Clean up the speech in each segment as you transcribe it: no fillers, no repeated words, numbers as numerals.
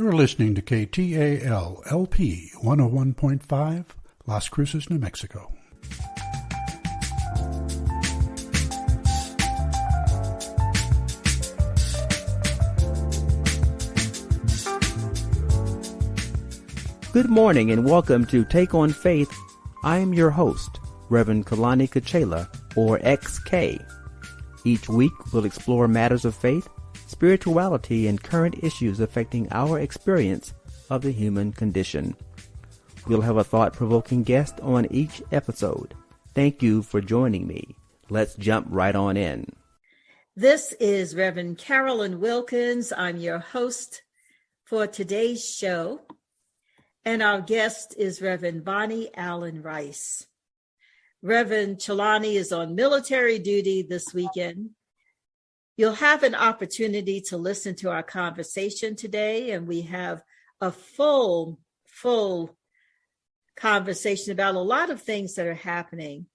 You're listening to KTAL LP 101.5, Las Cruces, New Mexico. Good morning and welcome to Take on Faith. I am your host, Reverend Kalani Kachela, or XK. Each week we'll explore matters of faith, spirituality, and current issues affecting our experience of the human condition. We'll have a thought-provoking guest on each episode. Thank you for joining me. Let's jump right on in. This is Reverend Carolyn Wilkins. I'm your host for today's show, and our guest is Reverend Bonny Allen Rice. Reverend Chalani is on military duty this weekend. You'll have an opportunity to listen to our conversation today, and we have a full conversation about a lot of things that are happening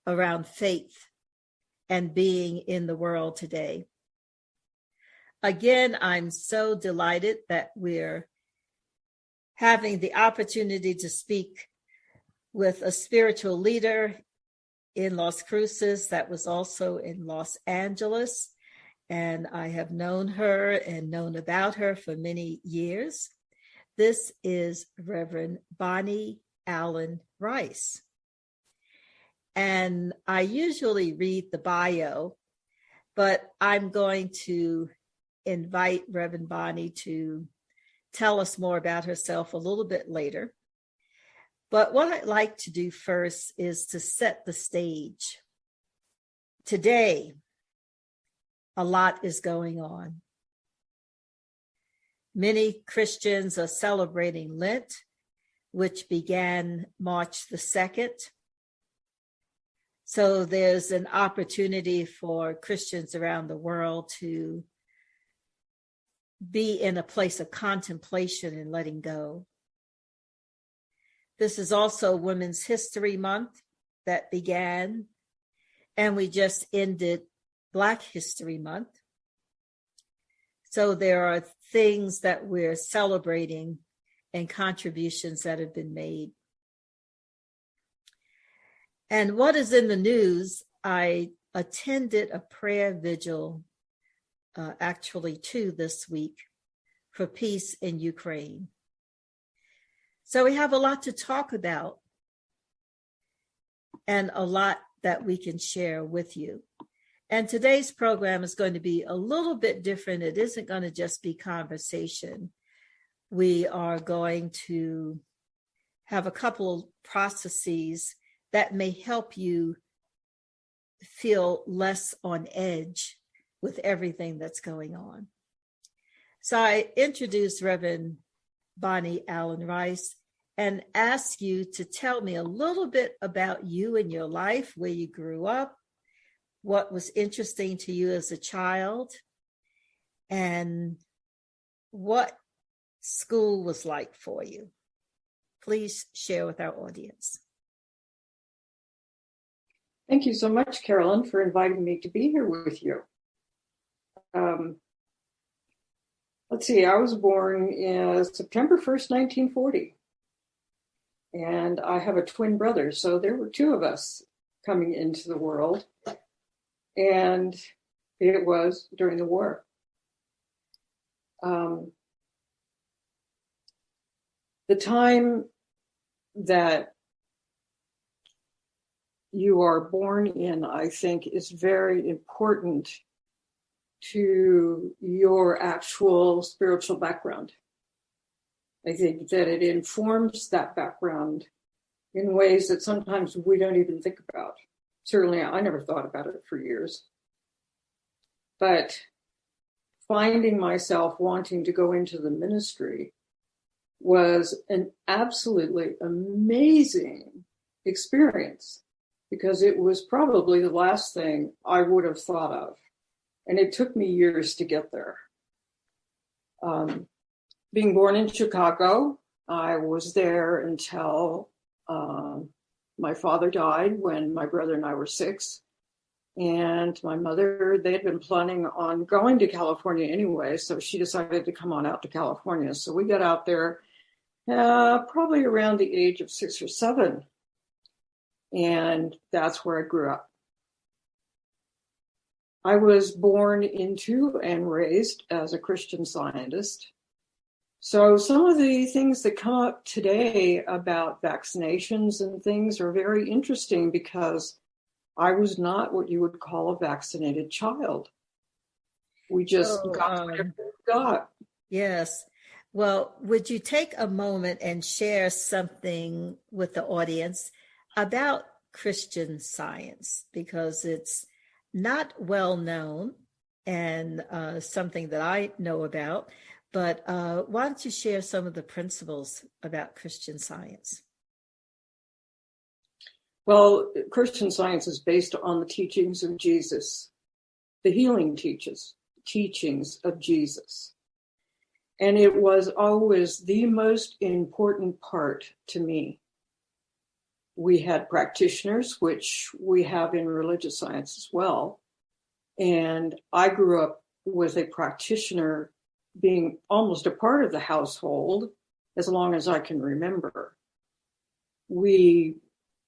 around faith and being in the world today. Again, I'm so delighted that we're having the opportunity to speak with a spiritual leader in Las Cruces that was also in Los Angeles. And I have known her and known about her for many years. This is Reverend Bonny Allen Rice. And I usually read the bio, but I'm going to invite Reverend Bonny to tell us more about herself a little bit later. But what I'd like to do first is to set the stage. Today, a lot is going on. Many Christians are celebrating Lent, which began March the 2nd. So there's an opportunity for Christians around the world to be in a place of contemplation and letting go. This is also Women's History Month that began, and we just ended Black History Month. So there are things that we're celebrating and contributions that have been made. And what is in the news, I attended a prayer vigil, actually two this week, for peace in Ukraine. So we have a lot to talk about and a lot that we can share with you. And today's program is going to be a little bit different. It isn't going to just be conversation. We are going to have a couple of processes that may help you feel less on edge with everything that's going on. So I introduced Reverend Bonny Allen Rice and ask you to tell me a little bit about you and your life, where you grew up, what was interesting to you as a child, and what school was like for you. Please share with our audience. Thank you so much, Carolyn, for inviting me to be here with you. Let's see, I was born September 1st, 1940. And I have a twin brother, so there were two of us coming into the world. And it was during the war. The time that you are born in, I think, is very important to your actual spiritual background. I think that it informs that background in ways that sometimes we don't even think about. Certainly, I never thought about it for years. But finding myself wanting to go into the ministry was an absolutely amazing experience, because it was probably the last thing I would have thought of. And it took me years to get there. Being born in Chicago, I was there until my father died when my brother and I were 6. And my mother, they had been planning on going to California anyway, so she decided to come on out to California. So we got out there probably around the age of 6 or 7. And that's where I grew up. I was born into and raised as a Christian Scientist. So some of the things that come up today about vaccinations and things are very interesting because I was not what you would call a vaccinated child. We just got whatever we got. Yes. Well, would you take a moment and share something with the audience about Christian Science? Because it's not well known and something that I know about. But why don't you share some of the principles about Christian Science? Well, Christian Science is based on the teachings of Jesus, the healing teachings of Jesus. And it was always the most important part to me. We had practitioners, which we have in religious science as well. And I grew up with a practitioner being almost a part of the household as long as I can remember. We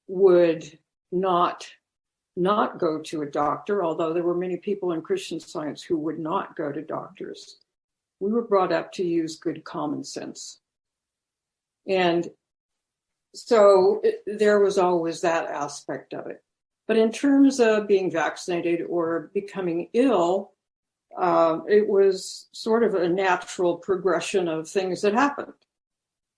would not go to a doctor, although there were many people in Christian Science who would not go to doctors. We were brought up to use good common sense. And so there was always that aspect of it. But in terms of being vaccinated or becoming ill, it was sort of a natural progression of things that happened.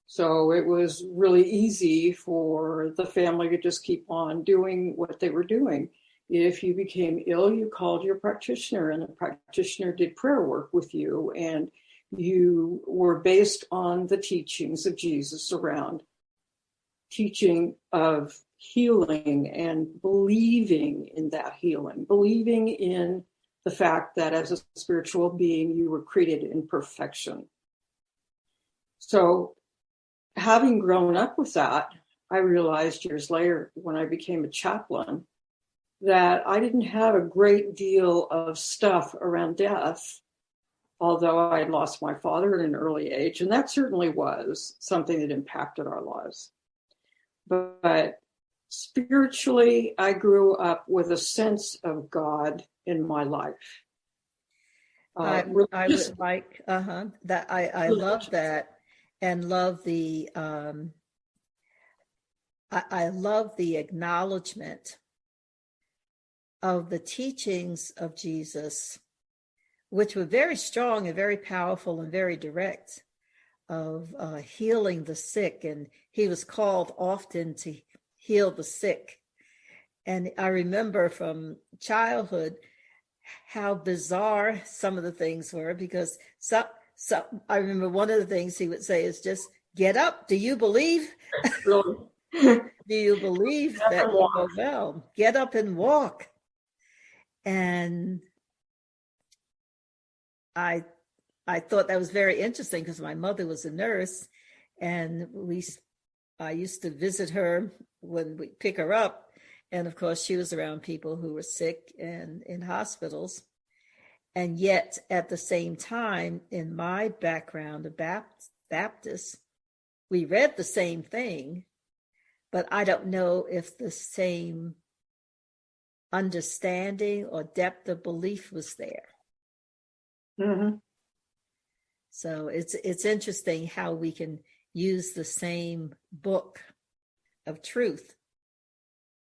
So it was really easy for the family to just keep on doing what they were doing. If you became ill, you called your practitioner, and the practitioner did prayer work with you, and you were based on the teachings of Jesus around teaching of healing and believing in that healing, believing in the fact that as a spiritual being, you were created in perfection. So having grown up with that, I realized years later when I became a chaplain that I didn't have a great deal of stuff around death, although I had lost my father at an early age, and that certainly was something that impacted our lives. But spiritually, I grew up with a sense of God in my life. I would like that. I love that, and love the I love the acknowledgement of the teachings of Jesus, which were very strong and very powerful and very direct, of healing the sick, and he was called often to heal the sick. And I remember from childhood how bizarre some of the things were, because I remember one of the things he would say is just, get up. Do you believe? Really? Do you believe that you go well? Get up and walk. And I thought that was very interesting because my mother was a nurse, and I used to visit her when we pick her up. And of course, she was around people who were sick and in hospitals. And yet, at the same time, in my background, a Baptist, we read the same thing, but I don't know if the same understanding or depth of belief was there. Mm-hmm. So it's interesting how we can use the same book of truth.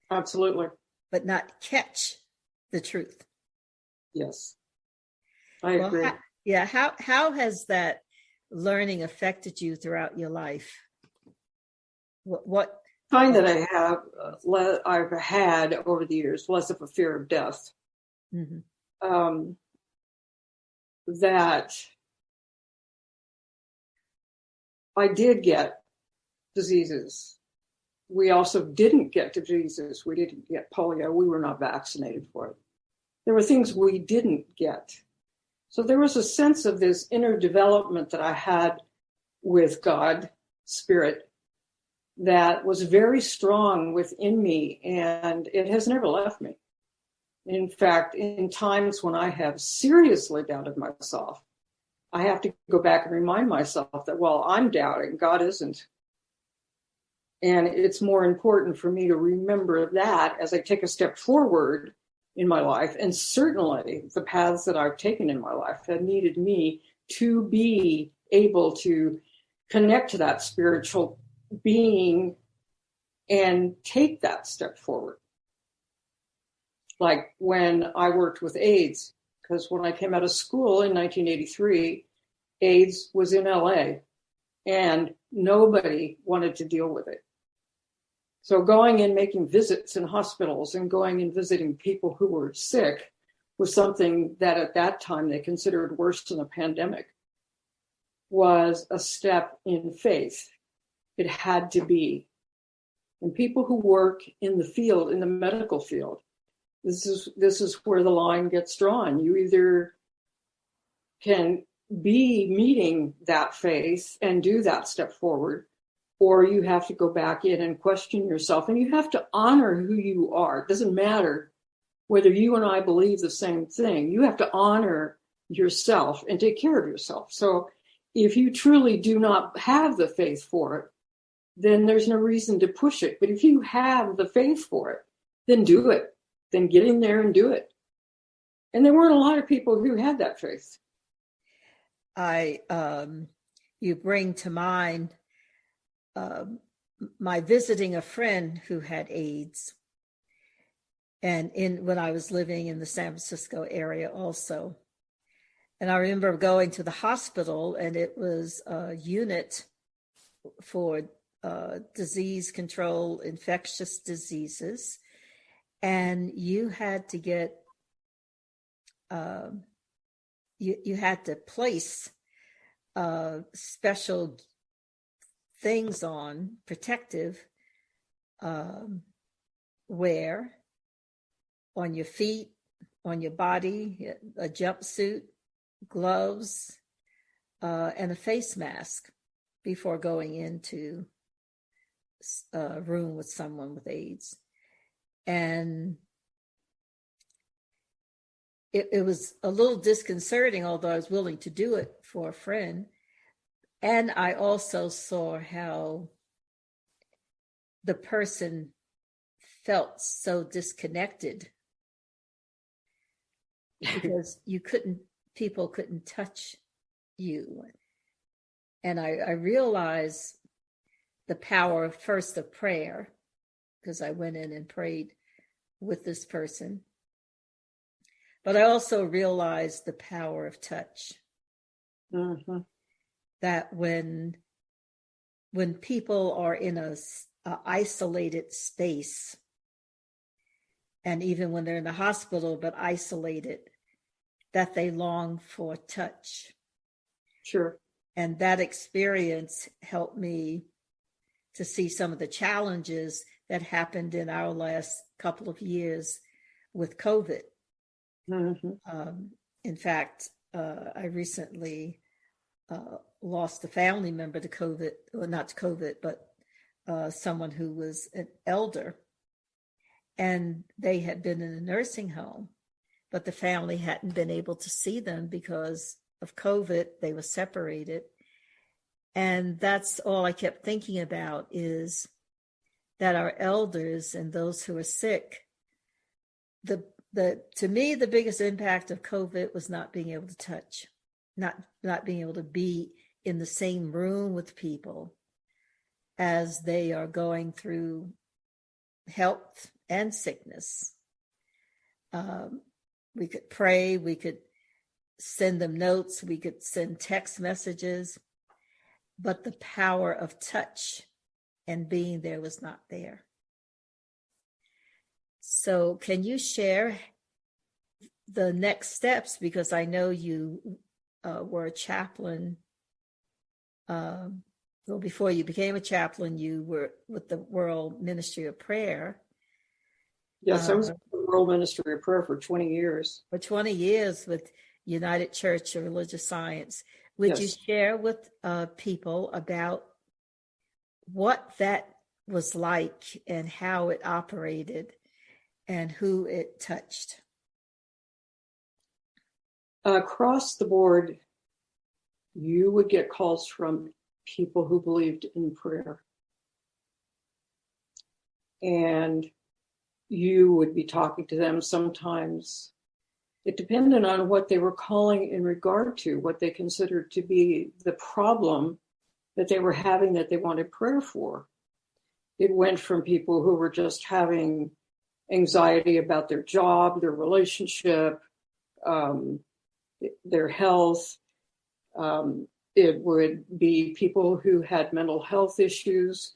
Absolutely. But not catch the truth. Yes. I agree. How has that learning affected you throughout your life? What I find that I've had over the years less of a fear of death. Mm-hmm. That I did get diseases. We also didn't get diseases. We didn't get polio. We were not vaccinated for it. There were things we didn't get. So there was a sense of this inner development that I had with God, Spirit, that was very strong within me, and it has never left me. In fact, in times when I have seriously doubted myself, I have to go back and remind myself that, well, I'm doubting, God isn't. And it's more important for me to remember that as I take a step forward in my life. And certainly the paths that I've taken in my life have needed me to be able to connect to that spiritual being and take that step forward. Like when I worked with AIDS, because when I came out of school in 1983, AIDS was in LA and nobody wanted to deal with it. So going and making visits in hospitals and going and visiting people who were sick was something that at that time they considered worse than a pandemic, was a step in faith. It had to be. And people who work in the field, in the medical field, this is where the line gets drawn. You either can be meeting that faith and do that step forward, or you have to go back in and question yourself. And you have to honor who you are. It doesn't matter whether you and I believe the same thing. You have to honor yourself and take care of yourself. So if you truly do not have the faith for it, then there's no reason to push it. But if you have the faith for it, then do it. Then get in there and do it. And there weren't a lot of people who had that faith. You bring to mind my visiting a friend who had AIDS, and when I was living in the San Francisco area also. And I remember going to the hospital, and it was a unit for disease control, infectious diseases. And you had to get, you had to place special things on, protective wear on your feet, on your body, a jumpsuit, gloves, and a face mask before going into a room with someone with AIDS. And it was a little disconcerting, although I was willing to do it for a friend. And I also saw how the person felt so disconnected because people couldn't touch you. And I realized the power of prayer, because I went in and prayed with this person. But I also realized the power of touch. Mm-hmm. That when people are in a isolated space, and even when they're in the hospital but isolated, that they long for touch. Sure. And that experience helped me to see some of the challenges that happened in our last couple of years with COVID. Mm-hmm. In fact, I recently lost a family member to COVID, well, not to COVID, but someone who was an elder, and they had been in a nursing home, but the family hadn't been able to see them because of COVID. They were separated. And that's all I kept thinking about, is that our elders and those who are sick, to me, the biggest impact of COVID was not being able to touch, not being able to be in the same room with people as they are going through health and sickness. We could pray, we could send them notes, we could send text messages, but the power of touch and being there was not there. So can you share the next steps? Because I know you were a chaplain. Well, before you became a chaplain, you were with the World Ministry of Prayer. Yes, I was in the World Ministry of Prayer for 20 years. For 20 years with United Church of Religious Science. Would you share with people about what that was like and how it operated and who it touched? Across the board, you would get calls from people who believed in prayer. And you would be talking to them sometimes. It depended on what they were calling in regard to, what they considered to be the problem that they were having that they wanted prayer for. It went from people who were just having anxiety about their job, their relationship, their health. It would be people who had mental health issues,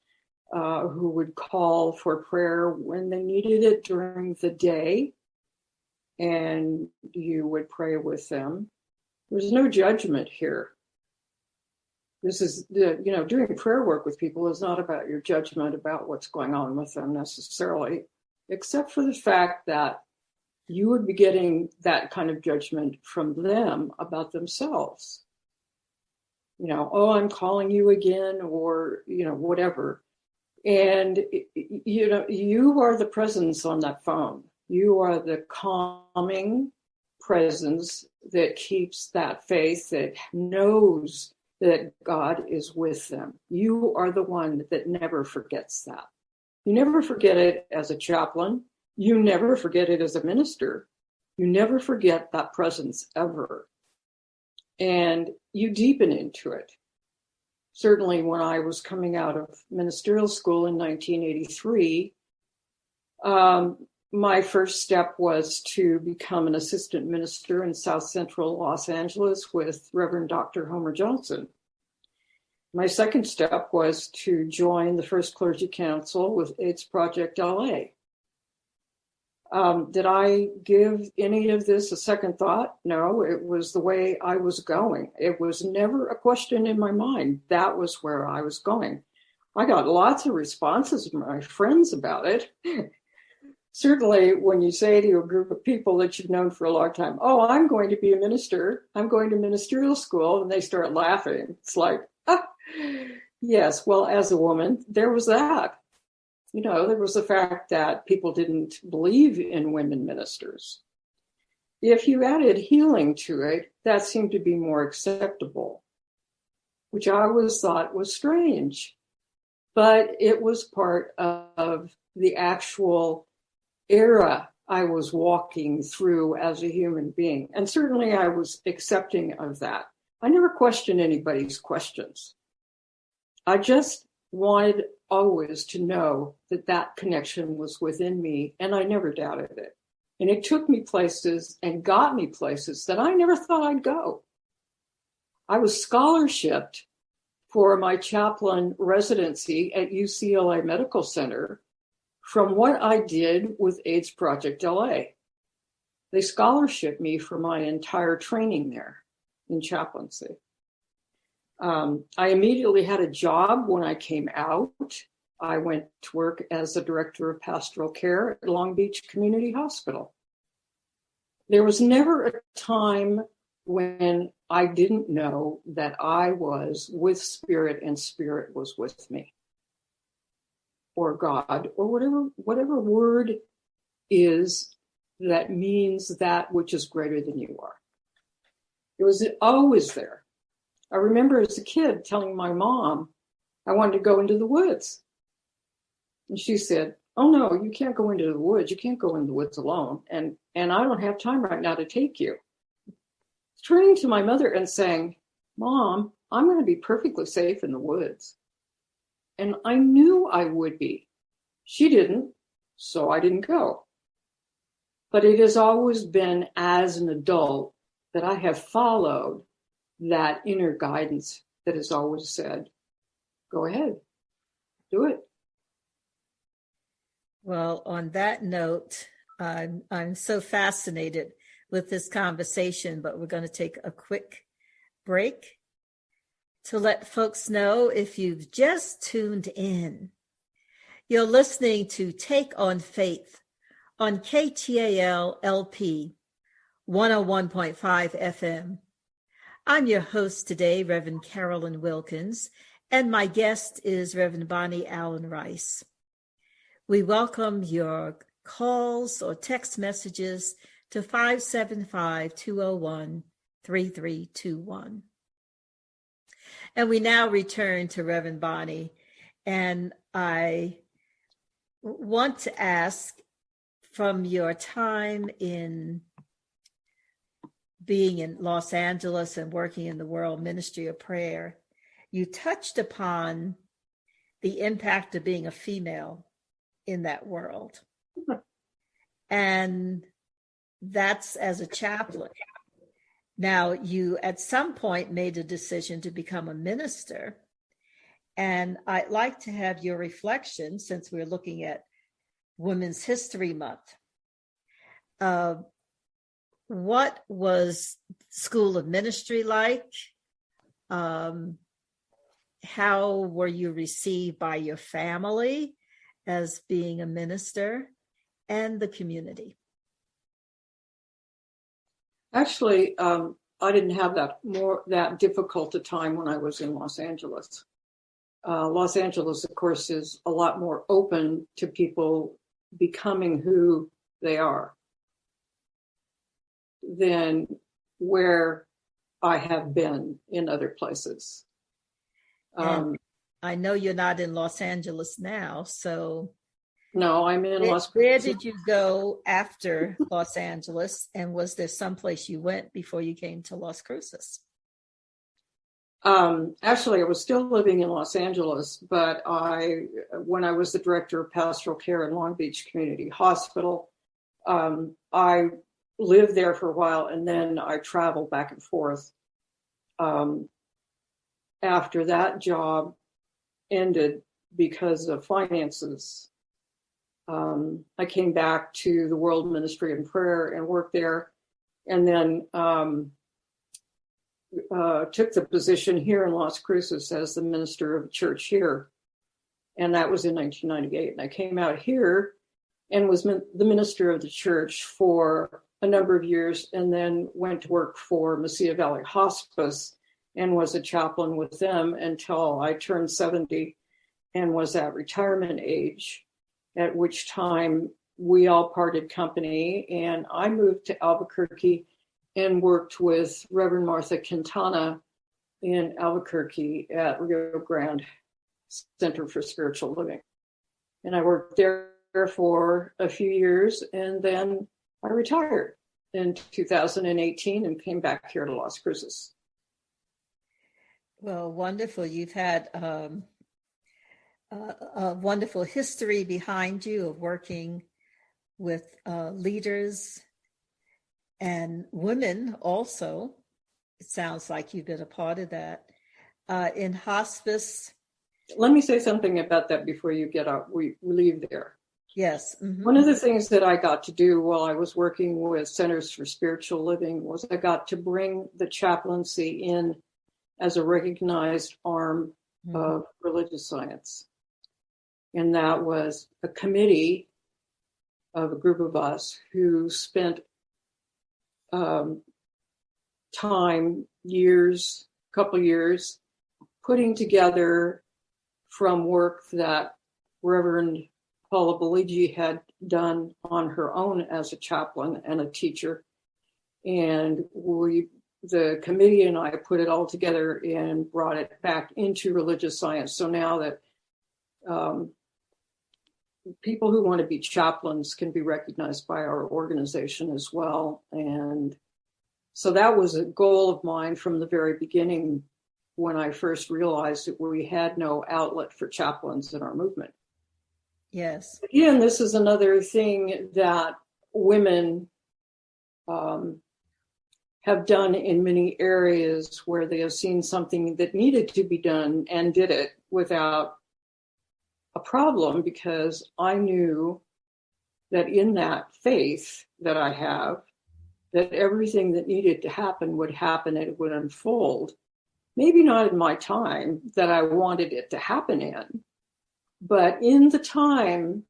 who would call for prayer when they needed it during the day, and you would pray with them. There's no judgment here. This is, doing prayer work with people is not about your judgment about what's going on with them necessarily, except for the fact that you would be getting that kind of judgment from them about themselves. Oh, I'm calling you again, or, whatever. And, you are the presence on that phone. You are the calming presence that keeps that faith, that knows that God is with them. You are the one that never forgets that. You never forget it as a chaplain. You never forget it as a minister. You never forget that presence ever. And you deepen into it. Certainly when I was coming out of ministerial school in 1983, my first step was to become an assistant minister in South Central Los Angeles with Reverend Dr. Homer Johnson. My second step was to join the First Clergy Council with AIDS Project LA. Did I give any of this a second thought? No, it was the way I was going. It was never a question in my mind. That was where I was going. I got lots of responses from my friends about it. Certainly, when you say to a group of people that you've known for a long time, oh, I'm going to be a minister, I'm going to ministerial school, and they start laughing. It's like, yes, well, as a woman, there was that. There was the fact that people didn't believe in women ministers. If you added healing to it, that seemed to be more acceptable, which I always thought was strange. But it was part of the actual era I was walking through as a human being. And certainly I was accepting of that. I never questioned anybody's questions. I just wanted always to know that that connection was within me, and I never doubted it. And it took me places and got me places that I never thought I'd go. I was scholarshiped for my chaplain residency at UCLA Medical Center from what I did with AIDS Project LA. They scholarshiped me for my entire training there in chaplaincy. I immediately had a job when I came out. I went to work as the director of pastoral care at Long Beach Community Hospital. There was never a time when I didn't know that I was with Spirit and Spirit was with me, or God, or whatever word is that means that which is greater than you are. It was always there. I remember as a kid telling my mom I wanted to go into the woods. And she said, oh no, you can't go into the woods. You can't go in the woods alone. And I don't have time right now to take you. Turning to my mother and saying, Mom, I'm going to be perfectly safe in the woods. And I knew I would be. She didn't, so I didn't go. But it has always been as an adult that I have followed that inner guidance that has always said, go ahead, do it. Well, on that note, I'm so fascinated with this conversation, but we're going to take a quick break to let folks know if you've just tuned in. You're listening to Take on Faith on KTAL LP 101.5 FM. I'm your host today, Reverend Carolyn Wilkins, and my guest is Reverend Bonny Allen Rice. We welcome your calls or text messages to 575-201 888-888-3321. And we now return to Reverend Bonny, and I want to ask, from your time in being in Los Angeles and working in the World Ministry of Prayer, you touched upon the impact of being a female in that world. And that's as a chaplain. Now, you at some point made a decision to become a minister. And I'd like to have your reflection, since we're looking at Women's History Month. What was School of Ministry like? How were you received by your family as being a minister and the community? Actually, I didn't have that difficult a time when I was in Los Angeles. Los Angeles, of course, is a lot more open to people becoming who they are than where I have been in other places. I know you're not in Los Angeles now, so no, I'm in Las Cruces. Where did you go after Los Angeles, and was there someplace you went before you came to Las Cruces? Actually, I was still living in Los Angeles, but when I was the director of pastoral care in Long Beach Community Hospital, I lived there for a while, and then I traveled back and forth. After that job ended because of finances, I came back to the World Ministry of Prayer and worked there, and then took the position here in Las Cruces as the minister of the church here. And that was in 1998. And I came out here and was the minister of the church for a number of years, and then went to work for Mesilla Valley Hospice and was a chaplain with them until I turned 70 and was at retirement age, at which time we all parted company, and I moved to Albuquerque and worked with Reverend Martha Quintana in Albuquerque at Rio Grande Center for Spiritual Living. And I worked there for a few years, and then I retired in 2018 and came back here to Las Cruces. Well, wonderful. You've had a wonderful history behind you of working with leaders and women also. It sounds like you've been a part of that. In hospice. Let me say something about that before you get out. We leave there. Yes. Mm-hmm. One of the things that I got to do while I was working with Centers for Spiritual Living was I got to bring the chaplaincy in as a recognized arm of religious science. And that was a committee of a group of us who spent couple years, putting together from work that Reverend Paula Beligi had done on her own as a chaplain and a teacher. And the committee and I put it all together and brought it back into religious science. So now that people who want to be chaplains can be recognized by our organization as well. And so that was a goal of mine from the very beginning when I first realized that we had no outlet for chaplains in our movement. Yes. Again, this is another thing that women have done in many areas where they have seen something that needed to be done and did it without a problem, because I knew that in that faith that I have, that everything that needed to happen would happen and it would unfold. Maybe not in my time that I wanted it to happen in, but in the time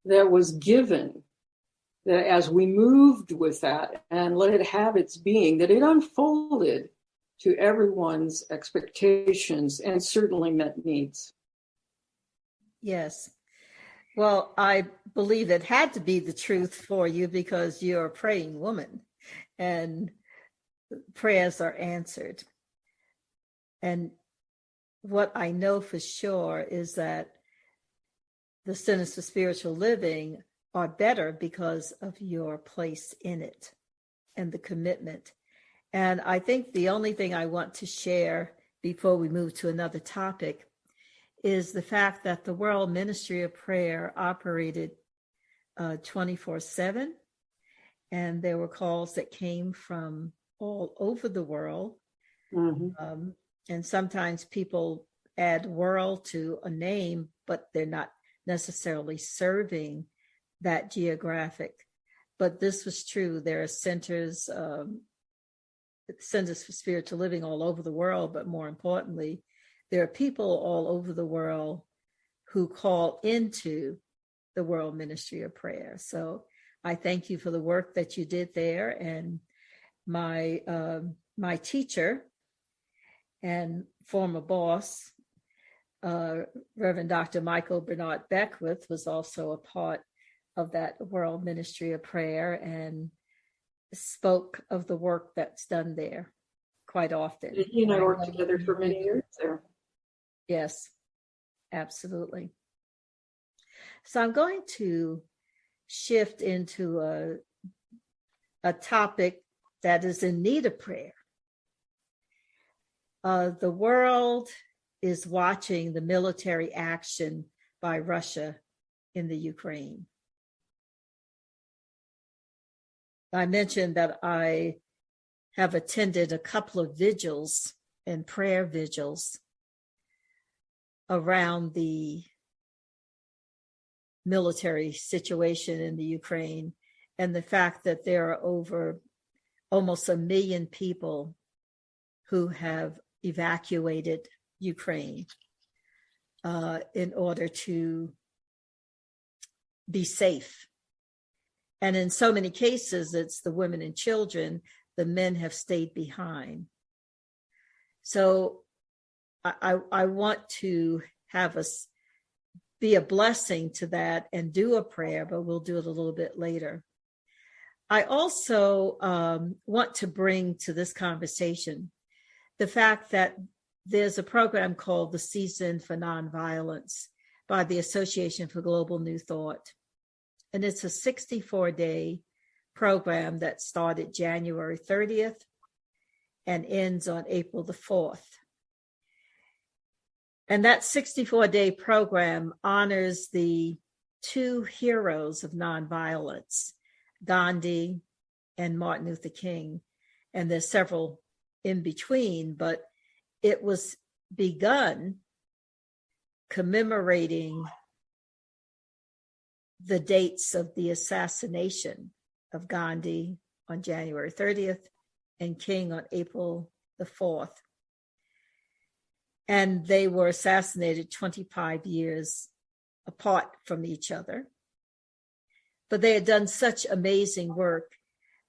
that was given, that as we moved with that and let it have its being, that it unfolded to everyone's expectations and certainly met needs. Yes. Well, I believe it had to be the truth for you because you're a praying woman. And prayers are answered. And what I know for sure is that the Centers for Spiritual Living are better because of your place in it and the commitment. And I think the only thing I want to share before we move to another topic is the fact that the World Ministry of Prayer operated 24/7. And there were calls that came from all over the world. Mm-hmm. And sometimes people add world to a name, but they're not necessarily serving that geographic. But this was true. There are centers for spiritual living all over the world, but more importantly, there are people all over the world who call into the World Ministry of Prayer. So I thank you for the work that you did there. And my teacher and former boss, Reverend Dr. Michael Bernard Beckwith, was also a part of that World Ministry of Prayer and spoke of the work that's done there quite often. He and I worked together for many years there. Yes, absolutely. So I'm going to shift into a topic that is in need of prayer. The world is watching the military action by Russia in the Ukraine. I mentioned that I have attended a couple of vigils and prayer vigils around the military situation in the Ukraine and the fact that there are over almost 1 million people who have evacuated Ukraine in order to be safe. And in so many cases, it's the women and children. The men have stayed behind. So I want to have us be a blessing to that and do a prayer, but we'll do it a little bit later. I also want to bring to this conversation the fact that there's a program called the Season for Nonviolence by the Association for Global New Thought. And it's a 64-day program that started January 30th and ends on April the 4th. And that 64-day program honors the two heroes of nonviolence, Gandhi and Martin Luther King. And there's several in between, but it was begun commemorating the dates of the assassination of Gandhi on January 30th and King on April the 4th. And they were assassinated 25 years apart from each other. But they had done such amazing work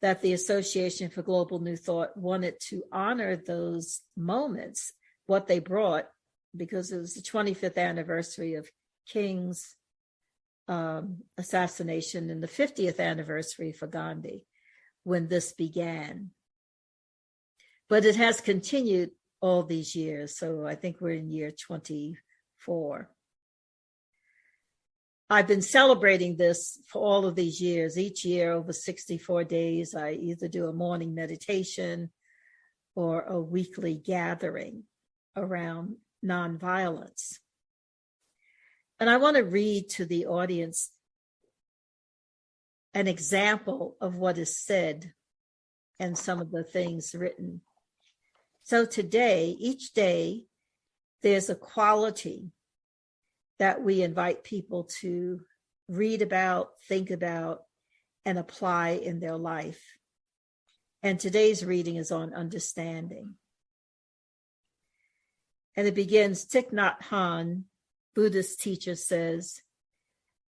that the Association for Global New Thought wanted to honor those moments, what they brought, because it was the 25th anniversary of King's assassination and the 50th anniversary for Gandhi when this began. But it has continued all these years. So I think we're in year 24. I've been celebrating this for all of these years. Each year over 64 days, I either do a morning meditation or a weekly gathering around nonviolence. And I want to read to the audience an example of what is said and some of the things written. So today, each day, there's a quality that we invite people to read about, think about, and apply in their life. And today's reading is on understanding. And it begins, Thich Nhat Hanh, Buddhist teacher, says,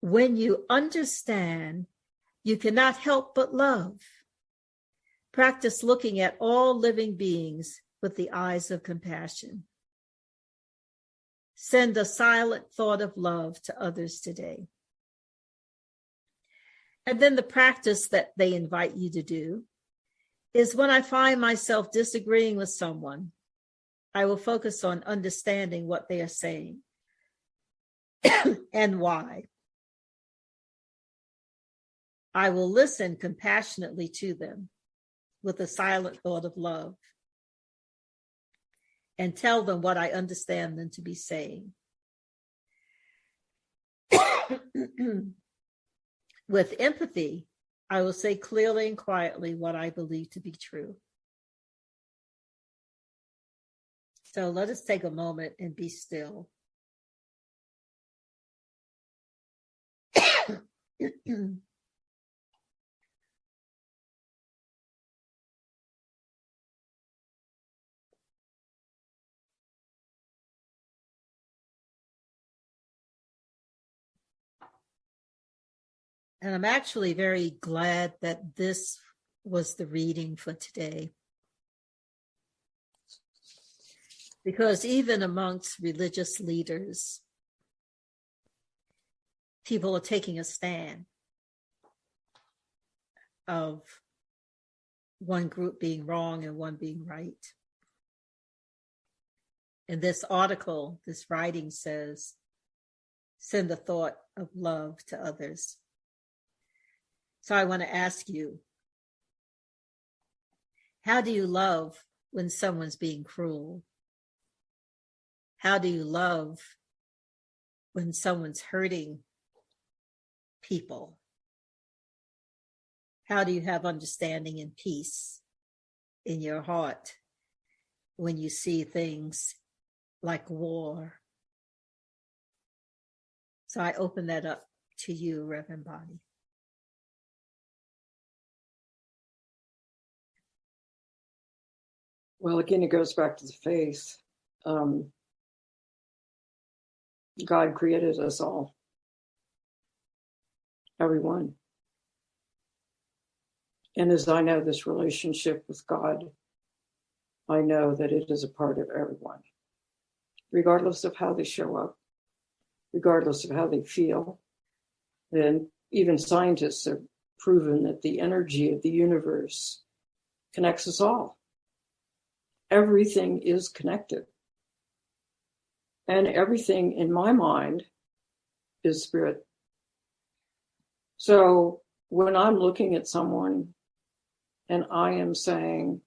when you understand, you cannot help but love. Practice looking at all living beings with the eyes of compassion. Send a silent thought of love to others today. And then the practice that they invite you to do is when I find myself disagreeing with someone, I will focus on understanding what they are saying and why. I will listen compassionately to them with a silent thought of love and tell them what I understand them to be saying. With empathy, I will say clearly and quietly what I believe to be true. So let us take a moment and be still. And I'm actually very glad that this was the reading for today. Because even amongst religious leaders, people are taking a stand of one group being wrong and one being right. And this article, this writing says, send a thought of love to others. So I want to ask you, how do you love when someone's being cruel? How do you love when someone's hurting people? How do you have understanding and peace in your heart when you see things like war? So I open that up to you, Reverend Bonny. Well, again, it goes back to the faith. God created us all, everyone. And as I know this relationship with God, I know that it is a part of everyone, regardless of how they show up, regardless of how they feel. And even scientists have proven that the energy of the universe connects us all. Everything is connected. And everything in my mind is spirit. So when I'm looking at someone and I am saying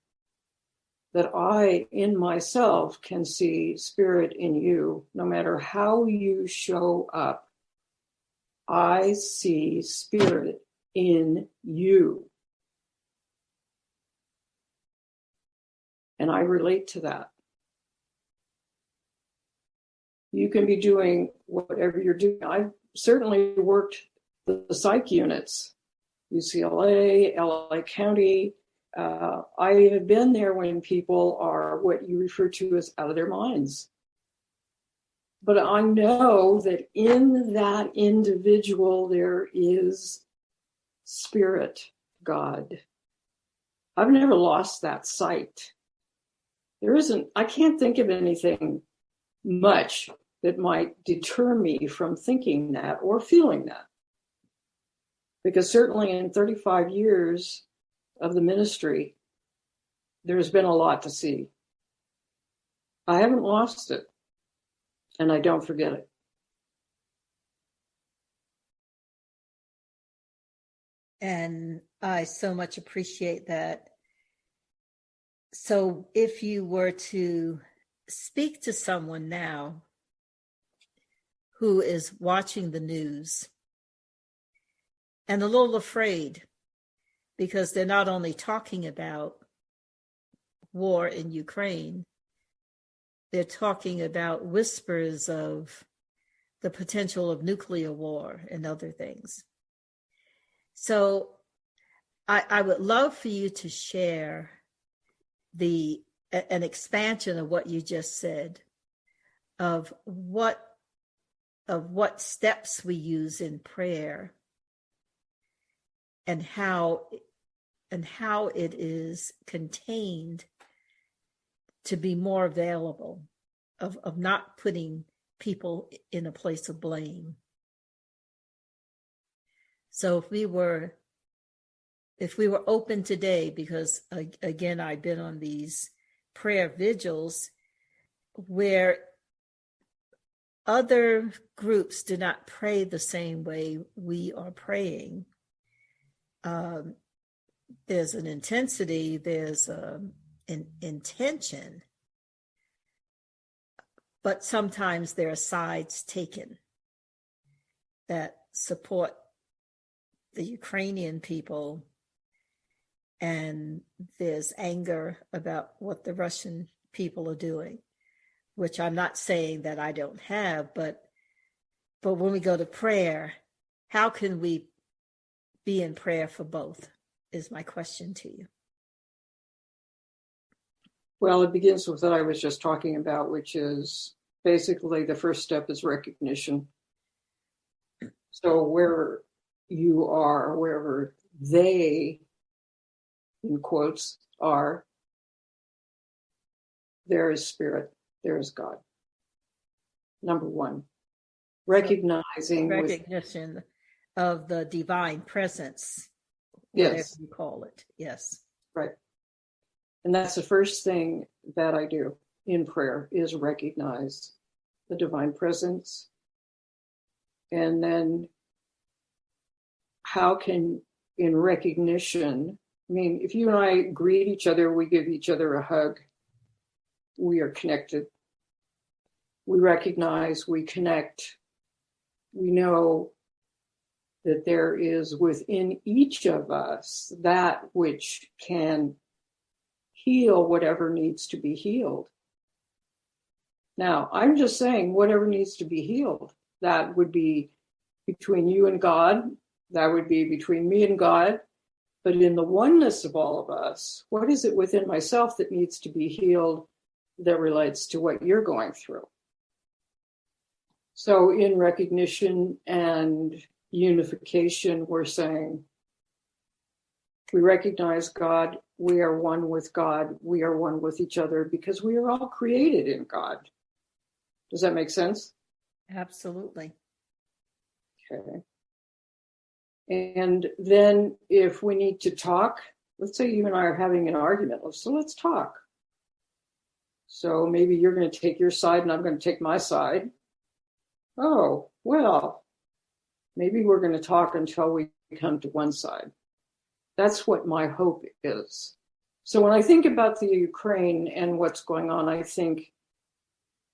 that I, in myself, can see spirit in you, no matter how you show up, I see spirit in you. And I relate to that. You can be doing whatever you're doing. I've certainly worked the psych units, UCLA, LA County. I have been there when people are what you refer to as out of their minds. But I know that in that individual, there is spirit, God. I've never lost that sight. I can't think of anything much that might deter me from thinking that or feeling that. Because certainly in 35 years of the ministry, there's been a lot to see. I haven't lost it, and I don't forget it. And I so much appreciate that. So if you were to speak to someone now who is watching the news and a little afraid because they're not only talking about war in Ukraine, they're talking about whispers of the potential of nuclear war and other things. So I would love for you to share an expansion of what you just said, of what steps we use in prayer and how it is contained to be more available, of not putting people in a place of blame. So if we were open today, because again, I've been on these prayer vigils where other groups do not pray the same way we are praying. There's an intensity, there's an intention, but sometimes there are sides taken that support the Ukrainian people, and there's anger about what the Russian people are doing, which I'm not saying that I don't have, but when we go to prayer, how can we be in prayer for both, is my question to you. Well, it begins with what I was just talking about, which is basically the first step is recognition. So where you are, wherever they, in quotes, are, there is spirit, there is God. Number one, recognizing recognition of the divine presence, whatever yes, you call it. Yes. right. And that's the first thing that I do in prayer is recognize the divine presence. And then how can, in recognition, I mean, if you and I greet each other, we give each other a hug, we are connected. We recognize, we connect. We know that there is within each of us that which can heal whatever needs to be healed. Now, I'm just saying whatever needs to be healed. That would be between you and God. That would be between me and God. But in the oneness of all of us, what is it within myself that needs to be healed that relates to what you're going through? So in recognition and unification, we're saying, we recognize God, we are one with God, we are one with each other because we are all created in God. Does that make sense? Absolutely. Okay. And then if we need to talk, let's say you and I are having an argument, so let's talk. So maybe you're going to take your side and I'm going to take my side. Oh, well, maybe we're going to talk until we come to one side. That's what my hope is. So when I think about the Ukraine and what's going on, I think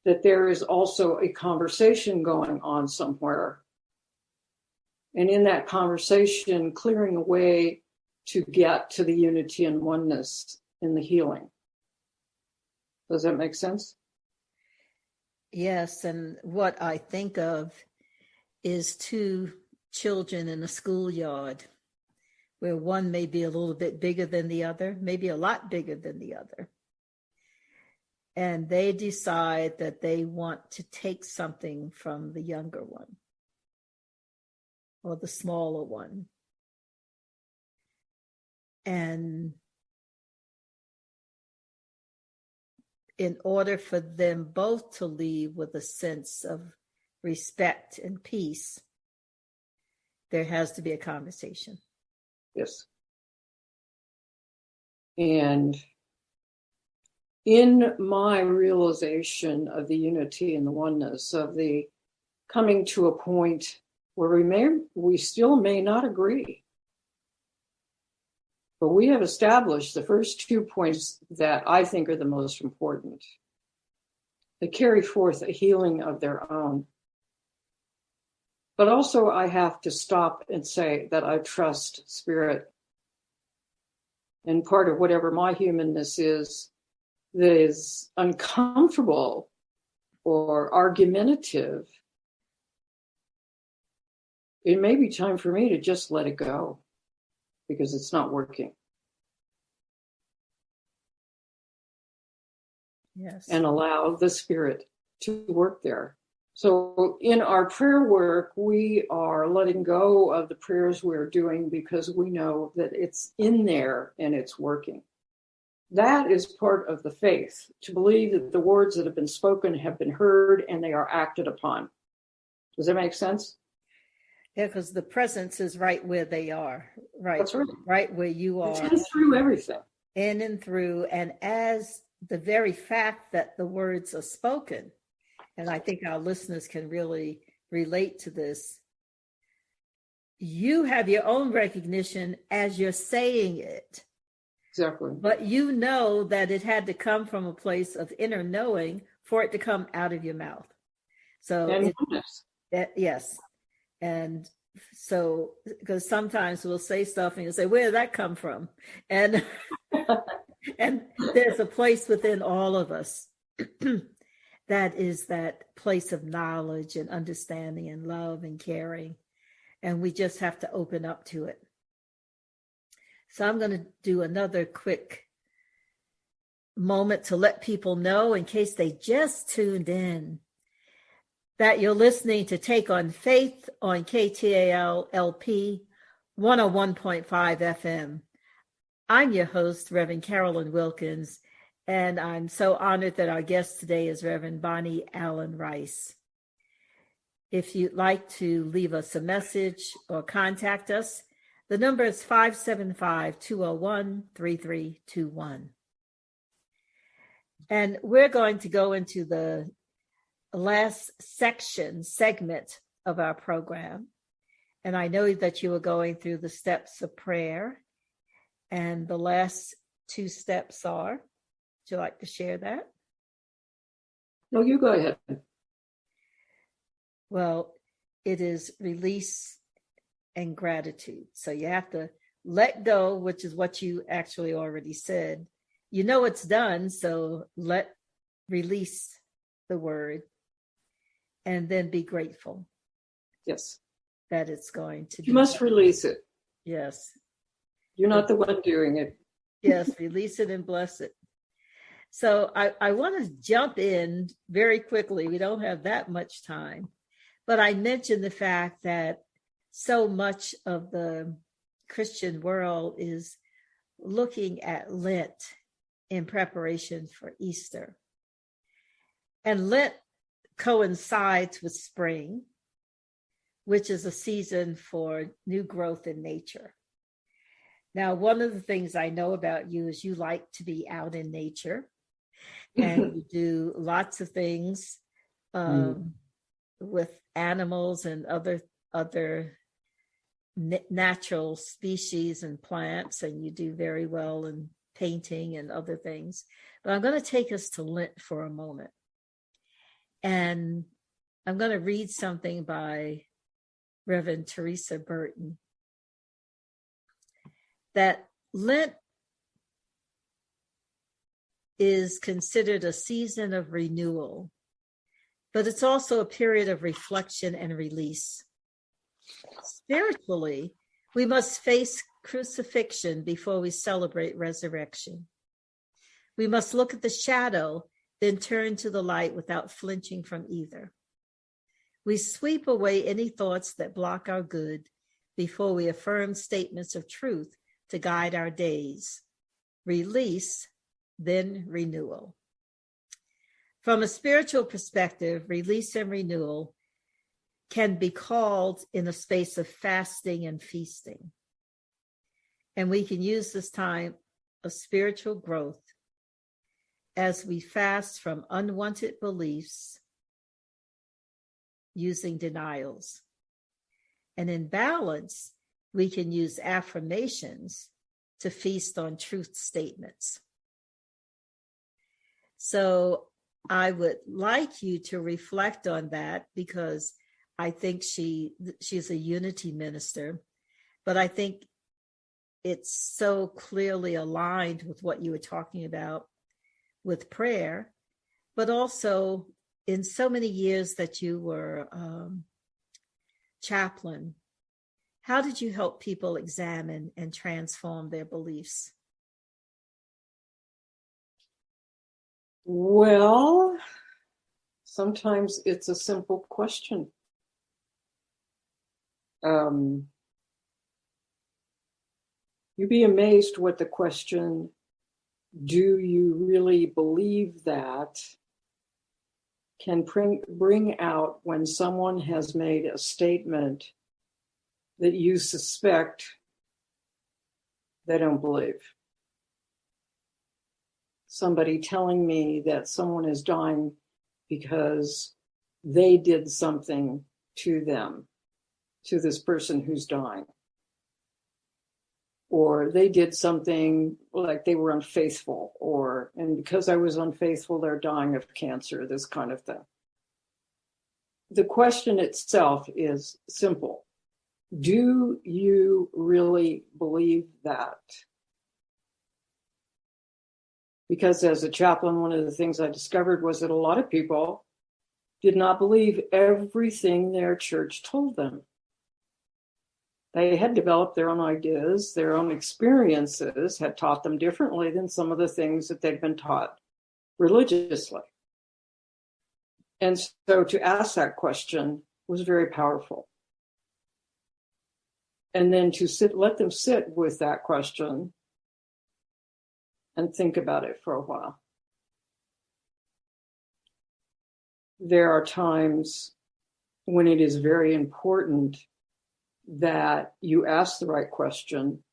that there is also a conversation going on somewhere. And in that conversation, clearing a way to get to the unity and oneness in the healing. Does that make sense? Yes, and what I think of is two children in a schoolyard where one may be a little bit bigger than the other, maybe a lot bigger than the other. And they decide that they want to take something from the younger one or the smaller one. And in order for them both to leave with a sense of respect and peace, there has to be a conversation. Yes. And in my realization of the unity and the oneness, of the coming to a point where we still may not agree, but we have established the first 2 points that I think are the most important. They carry forth a healing of their own. But also I have to stop and say that I trust spirit. And part of whatever my humanness is that is uncomfortable or argumentative, it may be time for me to just let it go because it's not working. Yes. And allow the spirit to work there. So in our prayer work, we are letting go of the prayers we're doing because we know that it's in there and it's working. That is part of the faith, to believe that the words that have been spoken have been heard and they are acted upon. Does that make sense? Yeah, because the presence is right where they are, right? That's right. Right where you It's are. in through everything. In and through, and as the very fact that the words are spoken, and I think our listeners can really relate to this, you have your own recognition as you're saying it. Exactly. But you know that it had to come from a place of inner knowing for it to come out of your mouth. So, And yes. And so, because sometimes we'll say stuff and you'll say, where did that come from? And and there's a place within all of us that is that place of knowledge and understanding and love and caring. And we just have to open up to it. So I'm going to do another quick moment to let people know, in case they just tuned in, that you're listening to Take on Faith on KTAL LP 101.5 FM. I'm your host, Reverend Carolyn Wilkins, and I'm so honored that our guest today is Reverend Bonny Allen Rice. If you'd like to leave us a message or contact us, the number is 575-201-3321. And we're going to go into the last segment of our program. And I know that you were going through the steps of prayer. And the last two steps are, would you like to share that? No, you go ahead. Well, it is release and gratitude. So you have to let go, which is what you actually already said. You know it's done, so release the word, and then be grateful. Yes. That it's going to be. You must release it. Yes. You're not the one doing it. Yes, release it and bless it. So I want to jump in very quickly. We don't have that much time. But I mentioned the fact that so much of the Christian world is looking at Lent in preparation for Easter. And Lent coincides with spring, which is a season for new growth in nature. Now, one of the things I know about you is you like to be out in nature, and you do lots of things with animals and other natural species and plants, and you do very well in painting and other things. But I'm going to take us to Lent for a moment. And I'm going to read something by Reverend Teresa Burton, that Lent is considered a season of renewal, but it's also a period of reflection and release. Spiritually, we must face crucifixion before we celebrate resurrection. We must look at the shadow, then turn to the light without flinching from either. We sweep away any thoughts that block our good before we affirm statements of truth to guide our days. Release, then renewal. From a spiritual perspective, release and renewal can be called in a space of fasting and feasting. And we can use this time of spiritual growth as we fast from unwanted beliefs using denials. And in balance, we can use affirmations to feast on truth statements. So I would like you to reflect on that, because I think she's a unity minister, but I think it's so clearly aligned with what you were talking about with prayer, but also in so many years that you were chaplain. How did you help people examine and transform their beliefs? Well, sometimes it's a simple question. You'd be amazed what the question, do you really believe that, can bring out when someone has made a statement that you suspect they don't believe. Somebody telling me that someone is dying because they did something to them, to this person who's dying. Or they did something like they were unfaithful, and because I was unfaithful, they're dying of cancer, this kind of thing. The question itself is simple. Do you really believe that? Because as a chaplain, one of the things I discovered was that a lot of people did not believe everything their church told them. They had developed their own ideas, their own experiences had taught them differently than some of the things that they'd been taught religiously. And so to ask that question was very powerful. And then to let them sit with that question and think about it for a while. There are times when it is very important that you ask the right question,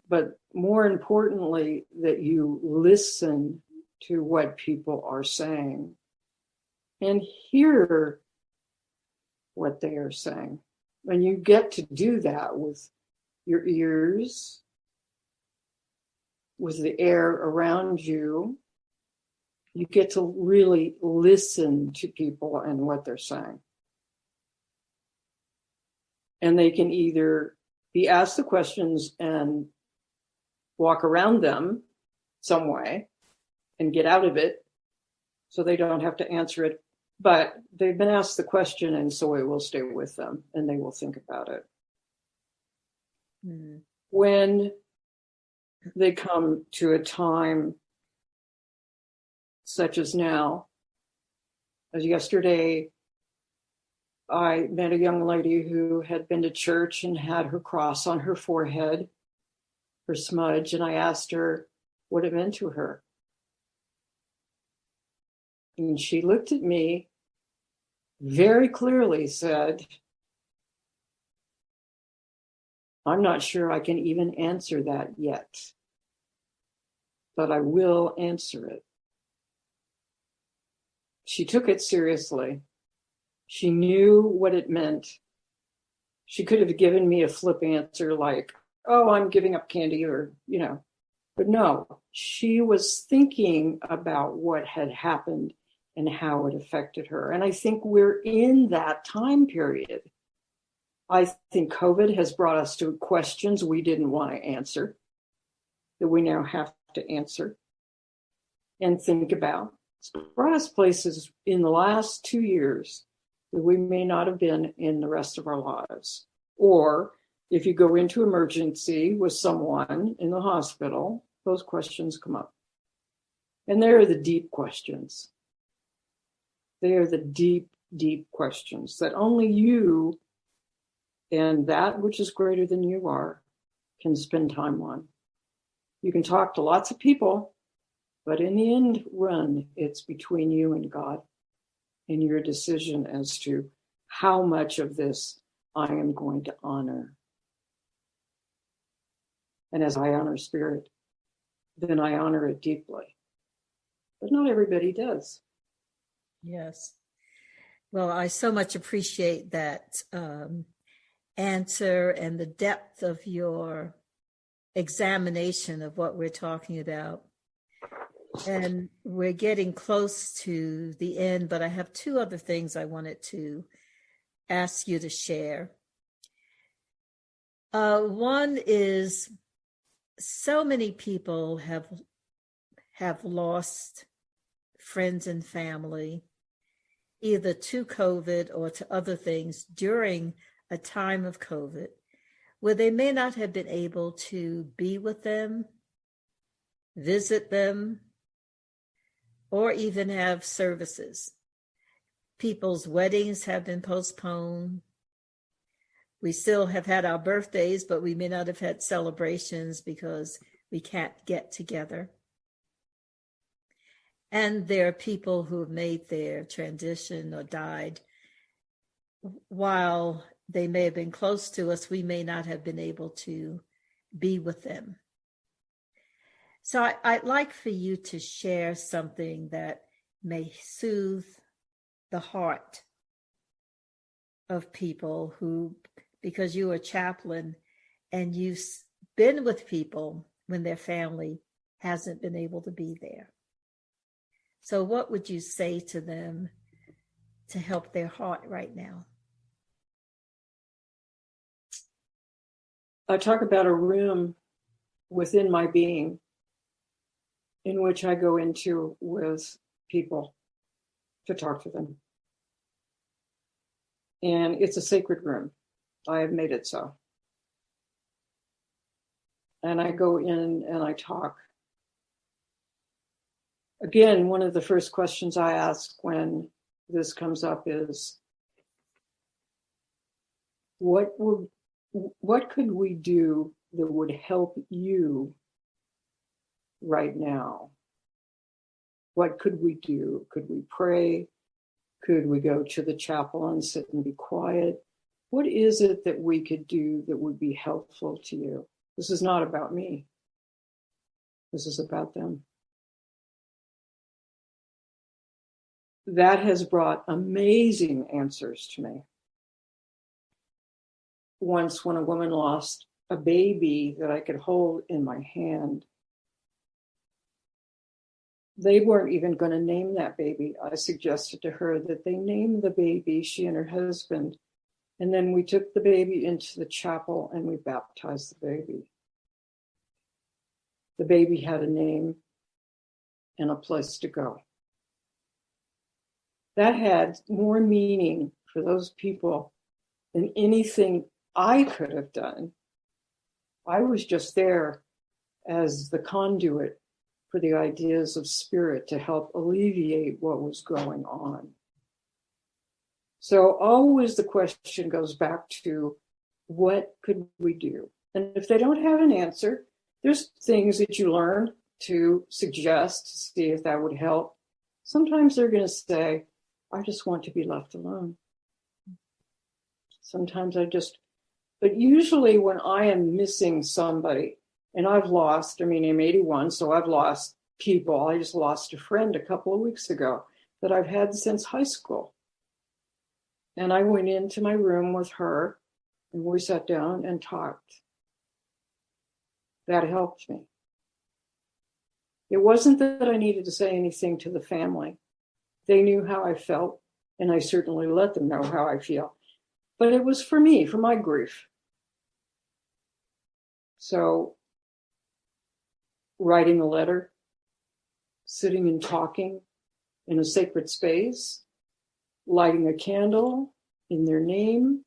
but more importantly, that you listen to what people are saying and hear what they are saying. And you get to do that with your ears, with the air around you. You get to really listen to people and what they're saying. And they can either be asked the questions and walk around them some way and get out of it so they don't have to answer it. But they've been asked the question, and so it will stay with them and they will think about it. Mm. When they come to a time such as now, as yesterday, I met a young lady who had been to church and had her cross on her forehead, her smudge, and I asked her what it meant to her. And she looked at me, very clearly said, I'm not sure I can even answer that yet, but I will answer it. She took it seriously. She knew what it meant. She could have given me a flip answer like, oh, I'm giving up candy or, but no, she was thinking about what had happened and how it affected her. And I think we're in that time period. I think COVID has brought us to questions we didn't want to answer, that we now have to answer and think about. It's brought us places in the last 2 years that we may not have been in the rest of our lives. Or if you go into emergency with someone in the hospital, those questions come up. And they are the deep questions. They are the deep, deep questions that only you and that which is greater than you are can spend time on. You can talk to lots of people, but in the end run, it's between you and God and your decision as to how much of this I am going to honor. And as I honor spirit, then I honor it deeply. But not everybody does. Yes. Well, I so much appreciate that answer and the depth of your examination of what we're talking about. And we're getting close to the end, but I have two other things I wanted to ask you to share. One is so many people have lost friends and family, either to COVID or to other things during a time of COVID, where they may not have been able to be with them, visit them, or even have services. People's weddings have been postponed. We still have had our birthdays, but we may not have had celebrations because we can't get together. And there are people who have made their transition or died while they may have been close to us, we may not have been able to be with them. So I'd like for you to share something that may soothe the heart of people who, because you are a chaplain and you've been with people when their family hasn't been able to be there. So what would you say to them to help their heart right now? I talk about a room within my being in which I go into with people to talk to them. And it's a sacred room. I have made it so. And I go in and I talk. Again, one of the first questions I ask when this comes up is, what could we do that would help you right now? What could we do? Could we pray? Could we go to the chapel and sit and be quiet? What is it that we could do that would be helpful to you? This is not about me. This is about them. That has brought amazing answers to me. Once, when a woman lost a baby that I could hold in my hand, they weren't even going to name that baby. I suggested to her that they name the baby, she and her husband, and then we took the baby into the chapel and we baptized the baby. The baby had a name and a place to go. That had more meaning for those people than anything I could have done. I was just there as the conduit for the ideas of spirit to help alleviate what was going on. So always the question goes back to, what could we do? And if they don't have an answer, there's things that you learn to suggest to see if that would help. Sometimes they're going to say, I just want to be left alone. Sometimes but usually when I am missing somebody, and I'm 81, so I've lost people. I just lost a friend a couple of weeks ago that I've had since high school. And I went into my room with her and we sat down and talked. That helped me. It wasn't that I needed to say anything to the family. They knew how I felt, and I certainly let them know how I feel. But it was for me, for my grief. So writing a letter, sitting and talking in a sacred space, lighting a candle in their name.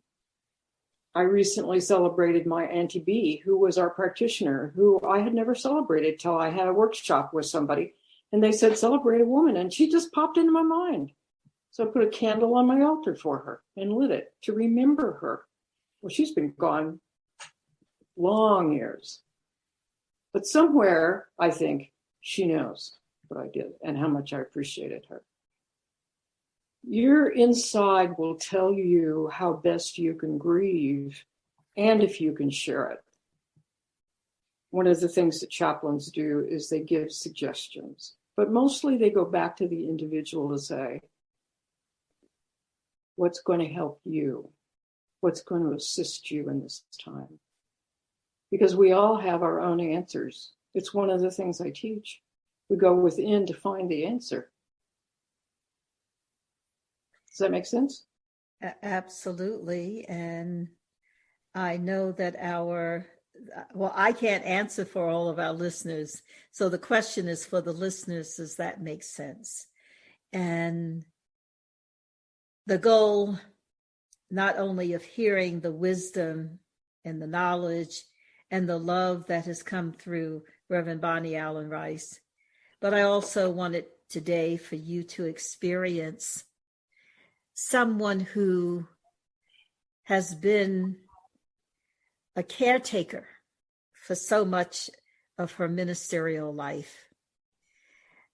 I recently celebrated my Auntie B, who was our practitioner, who I had never celebrated till I had a workshop with somebody. And they said, celebrate a woman. And she just popped into my mind. So I put a candle on my altar for her and lit it to remember her. Well, she's been gone long years. But somewhere, I think, she knows what I did and how much I appreciated her. Your inside will tell you how best you can grieve and if you can share it. One of the things that chaplains do is they give suggestions, but mostly they go back to the individual to say, what's going to help you? What's going to assist you in this time? Because we all have our own answers. It's one of the things I teach. We go within to find the answer. Does that make sense? Absolutely. And I know that I can't answer for all of our listeners. So the question is for the listeners, does that make sense? And the goal, not only of hearing the wisdom and the knowledge and the love that has come through Reverend Bonny Allen Rice, but I also wanted today for you to experience someone who has been a caretaker for so much of her ministerial life,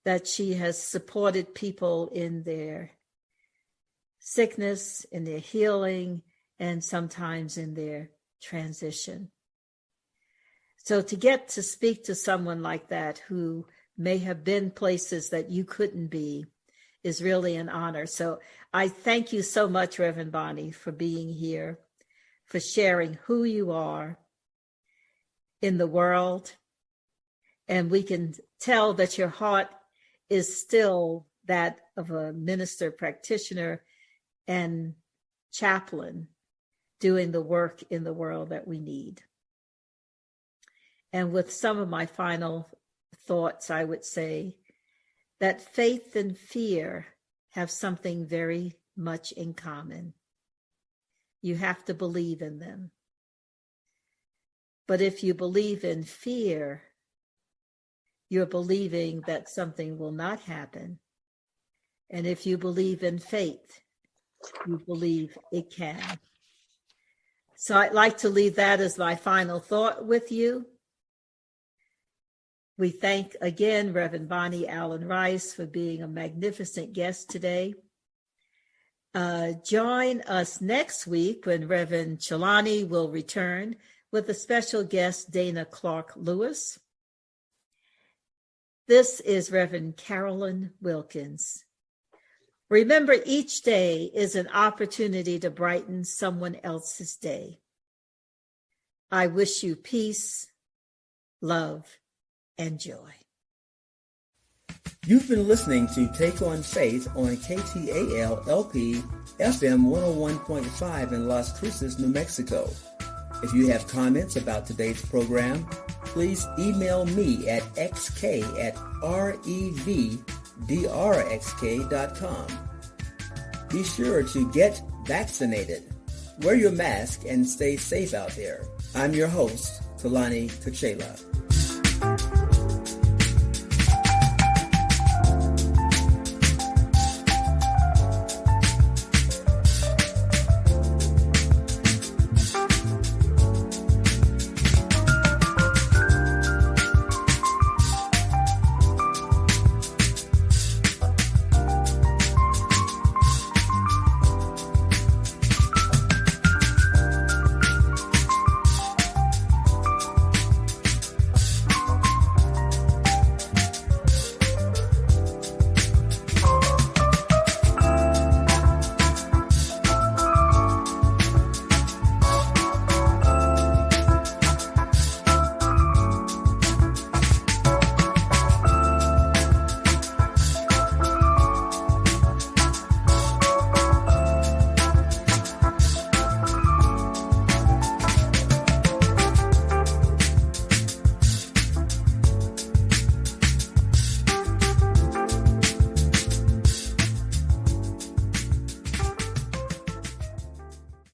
that she has supported people in their sickness, in their healing, and sometimes in their transition. So to get to speak to someone like that who may have been places that you couldn't be is really an honor. So I thank you so much, Reverend Bonny, for being here, for sharing who you are in the world. And we can tell that your heart is still that of a minister, practitioner, and chaplain doing the work in the world that we need. And with some of my final thoughts, I would say that faith and fear have something very much in common. You have to believe in them. But if you believe in fear, you're believing that something will not happen. And if you believe in faith, you believe it can. So I'd like to leave that as my final thought with you. We thank again Reverend Bonny Allen Rice for being a magnificent guest today. Join us next week when Reverend Chelani will return with a special guest, Dana Clark Lewis. This is Reverend Carolyn Wilkins. Remember, each day is an opportunity to brighten someone else's day. I wish you peace, love, and joy. You've been listening to Take on Faith on KTAL-LP FM 101.5 in Las Cruces, New Mexico. If you have comments about today's program, please email me at xk@revdrxk.com. Be sure to get vaccinated, wear your mask, and stay safe out there. I'm your host, Kalani Kachela.